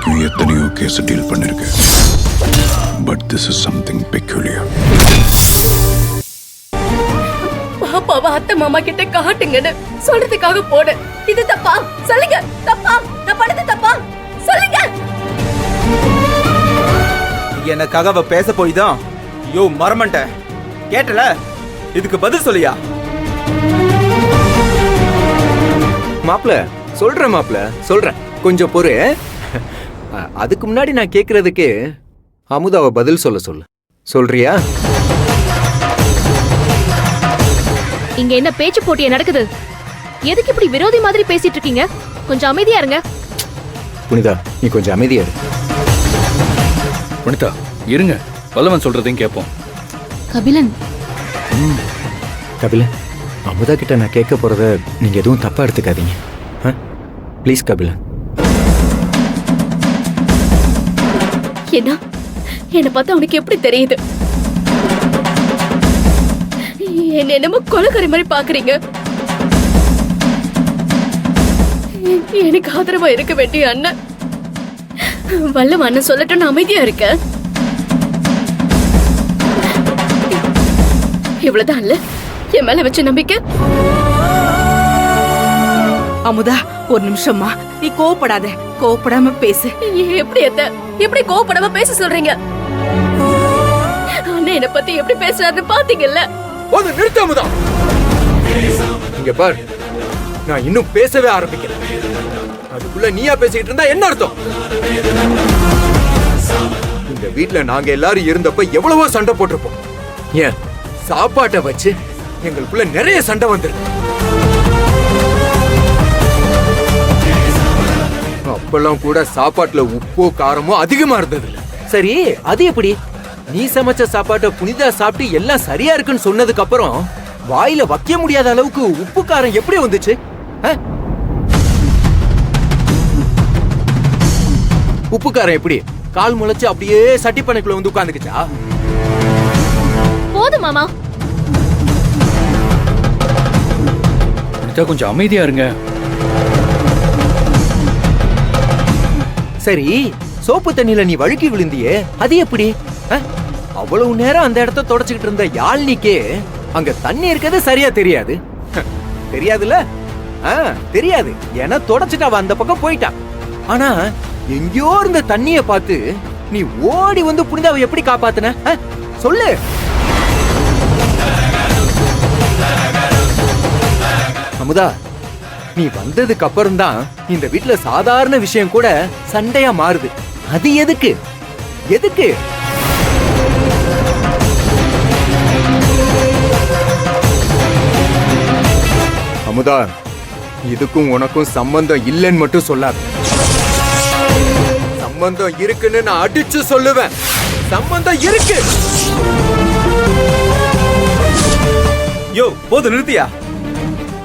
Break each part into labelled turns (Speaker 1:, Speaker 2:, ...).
Speaker 1: வரைக்கும் எத்தனையோ case deal பண்ணிருக்கேன். But this is something peculiar.
Speaker 2: பாப்பாவை அத்தை மாமா கிட்ட காட்டுங்கன்னு சொல்றதுக்காக போன. இது தப்பா? சொல்லுங்க. தப்பா? நான் பண்ணது தப்பா? சொல்லுங்க.
Speaker 3: எனக்காக அவ பேச போய் தான் யோ மரமண்ட கேட்டல. இதுக்கு பதில் சொல்லியா?
Speaker 4: மாப்ள சொல்றேன், மாப்ள சொல்றேன், கொஞ்சம் பொறு. அதுக்கு முன்னாடி நான் கேக்குறதுக்கு அமுதாவை பதில் சொல்ல சொல்றியா?
Speaker 5: இங்க என்ன பேச்சு போட்டியா நடக்குது? எதுக்கு இப்படி விரோதி மாதிரி பேசிட்டு இருக்கீங்க? கொஞ்சம் அமைதியா இருங்க.
Speaker 4: புனிதா, நீ கொஞ்சம் அமைதியா இரு.
Speaker 6: புனிதா இருங்க, வல்லவன் சொல்றதையும் கேட்போம்.
Speaker 5: கபிலன்,
Speaker 4: கபிலன், அமுதா கிட்ட நான் கேட்க போறத நீங்க எதுவும் தப்பா எடுத்துக்காதீங்க. ப்ளீஸ் கபிலன்.
Speaker 2: என்ன பார்த்தா உனக்கு எப்படி தெரியுது? என்ன என்னமோ கொலைக்காரி மாதிரி பாக்குறீங்க. எனக்கு ஆதரவா இருக்க வேண்டிய அண்ணன் வல்லவன் அண்ணன் சொல்லட்டும், அமைதியா இருக்க. இவ்வளவுதான் இல்ல என் மேல வச்ச நம்பிக்கை.
Speaker 7: அமுதா, ஒரு நிமிஷம்மா, நீ கோவப்படாத, கோவப்படாம பேசு.
Speaker 2: எப்படி கோவப்படாம பேச சொல்றீங்க? அண்ணன் என்ன பத்தி எப்படி பேசுறாருன்னு பாத்தீங்கல்ல?
Speaker 4: நிறுத்த அமுதா. இங்க பார், நான் இன்னும் பேசவே ஆரம்பிக்கிறேன். அதுக்குள்ள நீயா பேசிக்கிட்டு இருந்தா என்ன அர்த்தம்? இந்த வீட்ல நாங்க எல்லாரும் இருந்தப்ப எவ்வளவோ சண்டை போட்டிருப்போம். ஏன் சாப்பாட்டை வச்சு எங்களுக்குள்ள நிறைய சண்டை வந்திருக்கு. அப்பெல்லாம் கூட சாப்பாட்டுல உப்போ காரமோ அதிகமா இருந்தது இல்ல. சரி, அது எப்படி? நீ சமைச்ச சாப்பாட்டை புனிதா சாப்பிட்டு எல்லாம் சரியா இருக்குன்னு சொன்னதுக்கு அப்புறம் வாயில வைக்க முடியாத அளவுக்கு உப்பு காரம் எப்படி வந்துச்சு? உப்பு காரம் எப்படி கால் முளைச்சு அப்படியே சட்டி பண்ணைக்குள்ள வந்து உட்கார்ந்துக்குச்சா?
Speaker 5: போதும் மாமா.
Speaker 6: புனிதா கொஞ்சம் அமைதியா இருங்க.
Speaker 4: சரி, சோப்பு தண்ணியில நீ வழுக்கி விழுந்தியே, அது எப்படி? அவ்வளவு நேரம் அந்த இடத்த தொடச்சுக்கிட்டு இருந்த யாழ்னிக்கே அங்க தண்ணி இருக்கிறது சரியா தெரியாது. தெரியாதுல்ல? தெரியாது, ஏன்னா தொடச்சிட்டு அவ அந்த பக்கம் போயிட்டான். ஆனா எங்கேயோ இருந்த தண்ணிய பார்த்து நீ ஓடி வந்து புனிதாவை எப்படி காப்பாத்துன? சொல்லு. அமுதா, நீ வந்ததுக்கு அப்புறம் தான் இந்த வீட்டுல சாதாரண விஷயம் கூட சண்டையா மாறுது. அது எதுக்கு? எதுக்கு? அமுதா, இதுக்கும் உனக்கும் சம்பந்தம் இல்லைன்னு மட்டும் சொல்லாத. சம்பந்தம் இருக்குன்னு நான் அடிச்சு சொல்லுவேன். சம்பந்தம் இருக்கு.
Speaker 3: யோ போது நிறுத்தியா?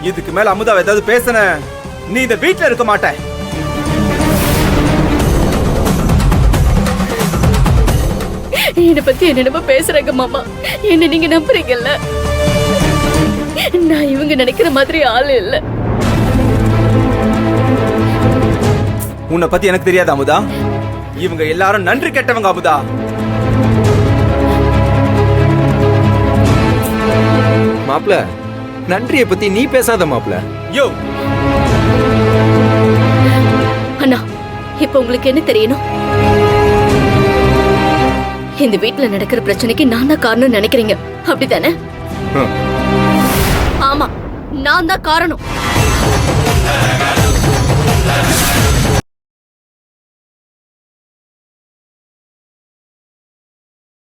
Speaker 3: இதுக்கு மேல அமுதா ஏதாவது பேசன நீ இந்த வீட்டுல இருக்க மாட்ட.
Speaker 2: என்ன பத்தி என்னென்னமோ பேசுறாங்க மாமா. என்ன நீங்க நம்புறீங்கல்ல? நான் இவங்க நினைக்கிற மாதிரி ஆளு இல்ல.
Speaker 3: உன்னை பத்தி எனக்கு தெரியாது அமுதா. இவங்க எல்லாரும் நன்றி கெட்டவங்க அமுதா.
Speaker 4: மாப்ள, நன்றியை பத்தி நீ பேசாத மாப்ள.
Speaker 3: யோ
Speaker 2: அண்ணா, இப்ப உங்களுக்கு என்ன தெரியணும்? இந்த வீட்டுல நடக்கிற பிரச்சனைக்கு நான் தான் காரணம் நினைக்கிறீங்க, அப்படித்தானே? ஆமா, நான் தான் காரணம்.